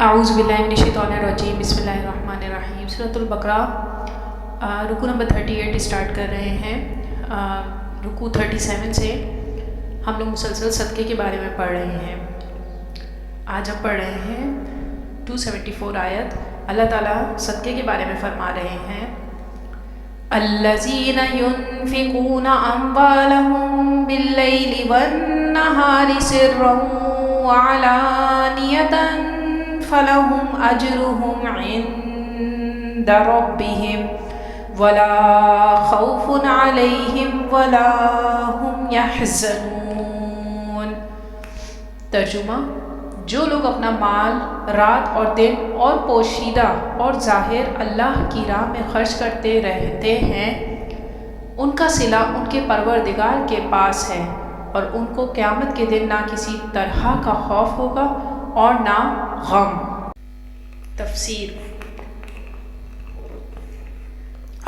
اعوذ باللہ من الشیطان الرجیم بسم اللہ الرحمن الرحیم سورۃ البقرہ رکوع نمبر 38 اسٹارٹ کر رہے ہیں۔ رکوع 37 سے ہم لوگ مسلسل صدقے کے بارے میں پڑھ رہے ہیں۔ آج ہم پڑھ رہے ہیں 274 آیت۔ اللہ تعالیٰ صدقے کے بارے میں فرما رہے ہیں، الذین ينفقون اموالهم باللیل والنہار سرا وعلانیۃ فلهم اجرهم عند ربهم ولا خوف علیہم ولا هم يحزنون۔ ترجمہ: جو لوگ اپنا مال رات اور دن اور پوشیدہ اور ظاہر اللہ کی راہ میں خرچ کرتے رہتے ہیں، ان کا صلہ ان کے پروردگار کے پاس ہے، اور ان کو قیامت کے دن نہ کسی طرح کا خوف ہوگا اور نہ غم۔ تفسیر۔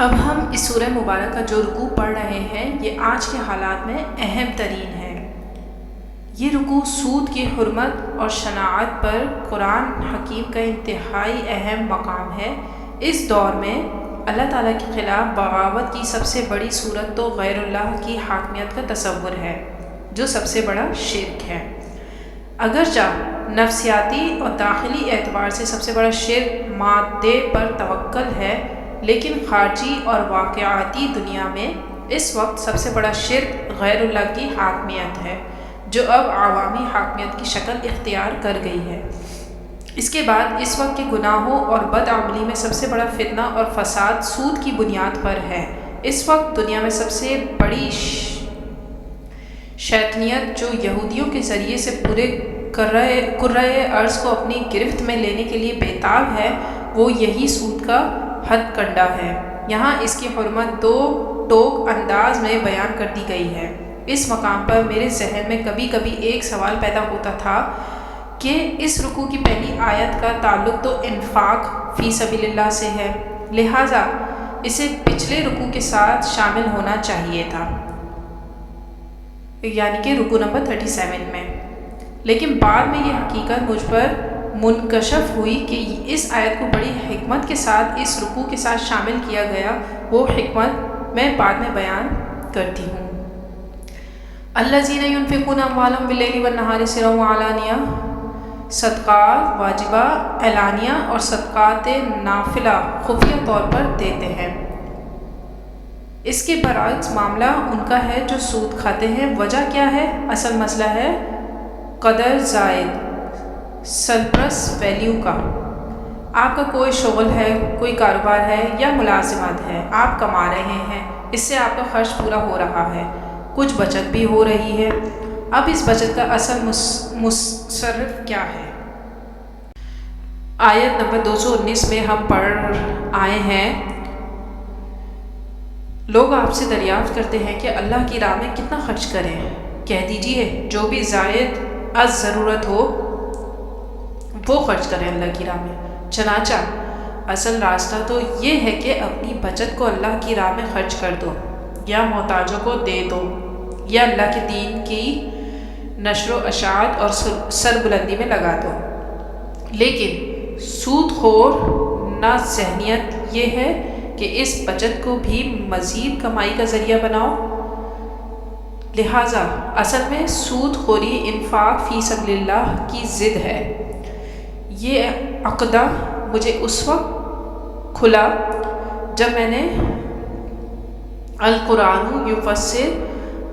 اب ہم اس سورہ مبارکہ جو رکوع پڑھ رہے ہیں یہ آج کے حالات میں اہم ترین ہے۔ یہ رکوع سود کی حرمت اور شناعت پر قرآن حکیم کا انتہائی اہم مقام ہے۔ اس دور میں اللہ تعالیٰ کے خلاف بغاوت کی سب سے بڑی صورت تو غیر اللہ کی حاکمیت کا تصور ہے، جو سب سے بڑا شرک ہے۔ اگرچہ نفسیاتی اور داخلی اعتبار سے سب سے بڑا شرک مادے پر توکل ہے، لیکن خارجی اور واقعاتی دنیا میں اس وقت سب سے بڑا شرک غیر اللہ کی حاکمیت ہے، جو اب عوامی حاکمیت کی شکل اختیار کر گئی ہے۔ اس کے بعد اس وقت کے گناہوں اور بدعملی میں سب سے بڑا فتنہ اور فساد سود کی بنیاد پر ہے۔ اس وقت دنیا میں سب سے بڑی شیطنیت جو یہودیوں کے ذریعے سے پورے کرۂ ارض کو اپنی گرفت میں لینے کے لیے بےتاب ہے، وہ یہی سود کا ہتھ کنڈا ہے۔ یہاں اس کی حرمت دو ٹوک انداز میں بیان کر دی گئی ہے۔ اس مقام پر میرے ذہن میں کبھی کبھی ایک سوال پیدا ہوتا تھا کہ اس رکوع کی پہلی آیت کا تعلق تو انفاق فی سبیل اللہ سے ہے، لہٰذا اسے پچھلے رکوع کے ساتھ شامل ہونا چاہیے تھا، یعنی کہ رکوع نمبر 37 میں۔ لیکن بعد میں یہ حقیقت مجھ پر منکشف ہوئی کہ اس آیت کو بڑی حکمت کے ساتھ اس رکوع کے ساتھ شامل کیا گیا۔ وہ حکمت میں بعد میں بیان کرتی ہوں۔ الذین ينفقون اموالهم باللیل والنہار سرا وعلانیہ، صدقات واجبہ اعلانیہ اور صدقات نافلہ خفیہ طور پر دیتے ہیں۔ اس کے برعکس معاملہ ان کا ہے جو سود کھاتے ہیں۔ وجہ کیا ہے؟ اصل مسئلہ ہے قدر زائد سرپلس ویلیو کا۔ آپ کا کوئی شغل ہے، کوئی کاروبار ہے یا ملازمت ہے، آپ کما رہے ہیں، اس سے آپ کا خرچ پورا ہو رہا ہے، کچھ بچت بھی ہو رہی ہے۔ اب اس بچت کا اصل مصرف کیا ہے؟ آیت نمبر 219 میں ہم پڑھ آئے ہیں، لوگ آپ سے دریافت کرتے ہیں کہ اللہ کی راہ میں کتنا خرچ کریں۔ کہہ دیجئے جو بھی زائد از ضرورت ہو وہ خرچ کریں اللہ کی راہ میں۔ چنانچہ اصل راستہ تو یہ ہے کہ اپنی بچت کو اللہ کی راہ میں خرچ کر دو، یا محتاجوں کو دے دو، یا اللہ کے دین کی نشر و اشاعت اور سربلندی میں لگا دو۔ لیکن سود خور نہ ذہنیت یہ ہے کہ اس بچت کو بھی مزید کمائی کا ذریعہ بناؤ۔ لہٰذا اصل میں سود خوری انفاق فی سبیل اللہ کی ضد ہے۔ یہ عقدہ مجھے اس وقت کھلا جب میں نے القرآن یفسر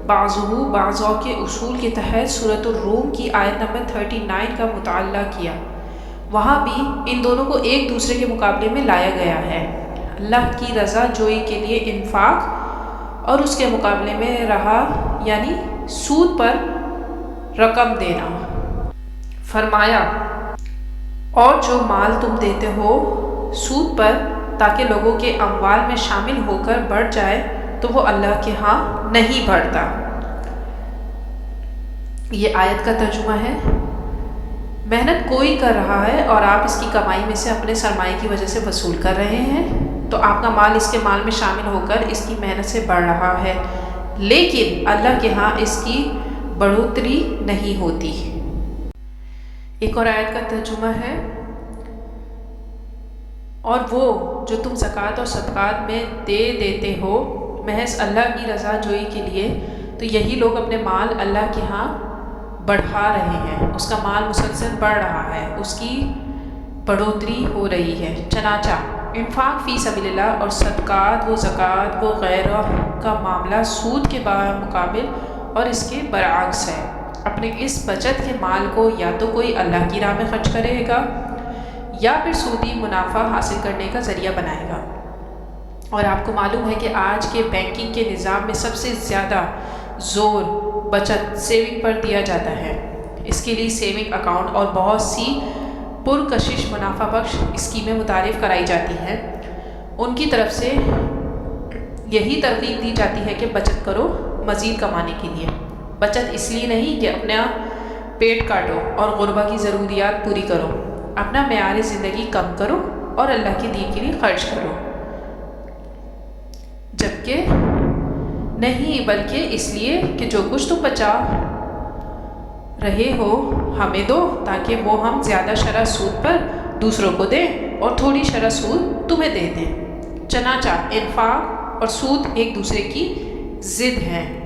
بعضہ بعضا کے اصول کے تحت سورۃ الروم کی آیت نمبر 39 کا مطالعہ کیا۔ وہاں بھی ان دونوں کو ایک دوسرے کے مقابلے میں لایا گیا ہے، اللہ کی رضا جوئی کے لیے انفاق اور اس کے مقابلے میں رہا یعنی سود پر رقم دینا۔ فرمایا، اور جو مال تم دیتے ہو سود پر تاکہ لوگوں کے اموال میں شامل ہو کر بڑھ جائے تو وہ اللہ کے ہاں نہیں بڑھتا۔ یہ آیت کا ترجمہ ہے۔ محنت کوئی کر رہا ہے اور آپ اس کی کمائی میں سے اپنے سرمایہ کی وجہ سے وصول کر رہے ہیں، تو آپ کا مال اس کے مال میں شامل ہو کر اس کی محنت سے بڑھ رہا ہے، لیکن اللہ کے ہاں اس کی بڑھوتری نہیں ہوتی۔ ایک اور آیت کا ترجمہ ہے، اور وہ جو تم زکوٰۃ اور صدقات میں دے دیتے ہو محض اللہ کی رضا جوئی کے لیے، تو یہی لوگ اپنے مال اللہ کے ہاں بڑھا رہے ہیں، اس کا مال مسلسل بڑھ رہا ہے، اس کی بڑھوتری ہو رہی ہے۔ چنانچہ انفاق فی سبیل اللہ اور صدقات و زکوٰۃ و غیرہ کا معاملہ سود کے مقابل اور اس کے برعکس ہے۔ اپنے اس بچت کے مال کو یا تو کوئی اللہ کی راہ میں خرچ کرے گا یا پھر سودی منافع حاصل کرنے کا ذریعہ بنائے گا۔ اور آپ کو معلوم ہے کہ آج کے بینکنگ کے نظام میں سب سے زیادہ زور بچت سیونگ پر دیا جاتا ہے۔ اس کے لیے سیونگ اکاؤنٹ اور بہت سی پرکشش منافع بخش اسکیمیں متعارف کرائی جاتی ہیں۔ ان کی طرف سے یہی ترغیب دی جاتی ہے کہ بچت کرو مزید کمانے کے لیے، بچت اس لیے نہیں کہ اپنا پیٹ کاٹو اور غربا کی ضروریات پوری کرو، اپنا معیار زندگی کم کرو اور اللہ کے دین کے لیے خرچ کرو، جبکہ نہیں بلکہ اس لیے کہ جو کچھ تم بچا رہے ہو ہمیں دو تاکہ وہ ہم زیادہ شرح سود پر دوسروں کو دیں اور تھوڑی شرح سود تمہیں دے دیں۔ چنانچہ انفاق اور سود ایک دوسرے کی ضد ہیں۔